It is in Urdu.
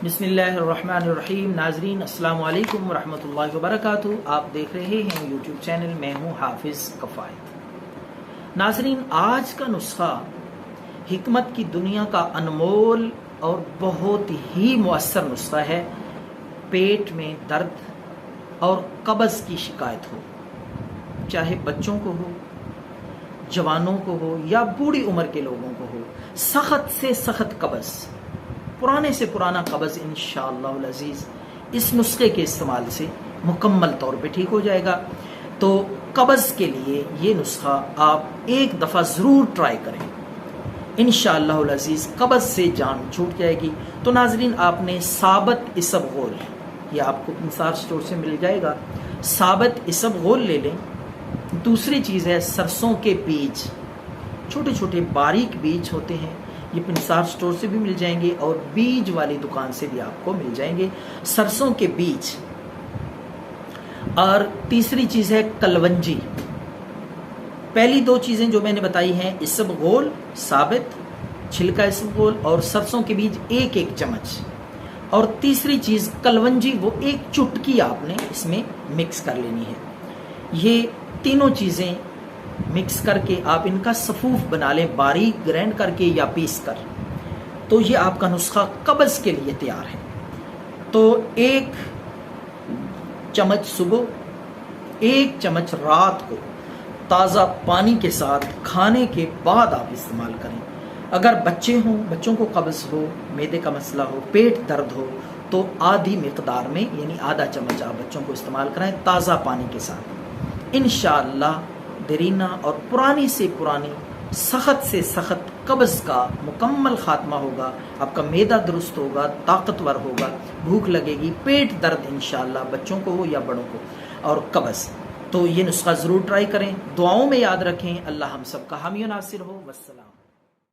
بسم اللہ الرحمن الرحیم۔ ناظرین السلام علیکم ورحمۃ اللہ وبرکاتہ۔ آپ دیکھ رہے ہیں یوٹیوب چینل، میں ہوں حافظ کفایت۔ ناظرین، آج کا نسخہ حکمت کی دنیا کا انمول اور بہت ہی مؤثر نسخہ ہے۔ پیٹ میں درد اور قبض کی شکایت ہو، چاہے بچوں کو ہو، جوانوں کو ہو یا بوڑھی عمر کے لوگوں کو ہو، سخت سے سخت قبض، پرانے سے پرانا قبض انشاءاللہ العزیز اس نسخے کے استعمال سے مکمل طور پہ ٹھیک ہو جائے گا۔ تو قبض کے لیے یہ نسخہ آپ ایک دفعہ ضرور ٹرائی کریں، انشاءاللہ العزیز قبض سے جان چھوٹ جائے گی۔ تو ناظرین، آپ نے ثابت اسبغول، یہ آپ کو نثار سٹور سے مل جائے گا، ثابت اسبغول لے لیں۔ دوسری چیز ہے سرسوں کے بیج، چھوٹے چھوٹے باریک بیج ہوتے ہیں، یہ نثار سٹور سے بھی مل جائیں گے اور بیج والی دکان سے بھی آپ کو مل جائیں گے، سرسوں کے بیج۔ اور تیسری چیز ہے کلونجی۔ پہلی دو چیزیں جو میں نے بتائی ہیں، اسبغول ثابت، چھلکا اسبغول اور سرسوں کے بیج ایک ایک چمچ، اور تیسری چیز کلونجی، وہ ایک چٹکی آپ نے اس میں مکس کر لینی ہے۔ یہ تینوں چیزیں مکس کر کے آپ ان کا صفوف بنا لیں، باریک گرینڈ کر کے یا پیس کر، تو یہ آپ کا نسخہ قبض کے لیے تیار ہے۔ تو ایک چمچ صبح، ایک چمچ رات کو تازہ پانی کے ساتھ کھانے کے بعد آپ استعمال کریں۔ اگر بچے ہوں، بچوں کو قبض ہو، معدے کا مسئلہ ہو، پیٹ درد ہو، تو آدھی مقدار میں یعنی آدھا چمچ آپ بچوں کو استعمال کرائیں تازہ پانی کے ساتھ۔ انشاءاللہ دیرینہ اور پرانی سے پرانی سخت سے سخت قبض کا مکمل خاتمہ ہوگا، آپ کا معدہ درست ہوگا، طاقتور ہوگا، بھوک لگے گی، پیٹ درد انشاءاللہ بچوں کو ہو یا بڑوں کو، اور قبض۔ تو یہ نسخہ ضرور ٹرائی کریں، دعاؤں میں یاد رکھیں۔ اللہ ہم سب کا حامی و ناصر ہو۔ والسلام۔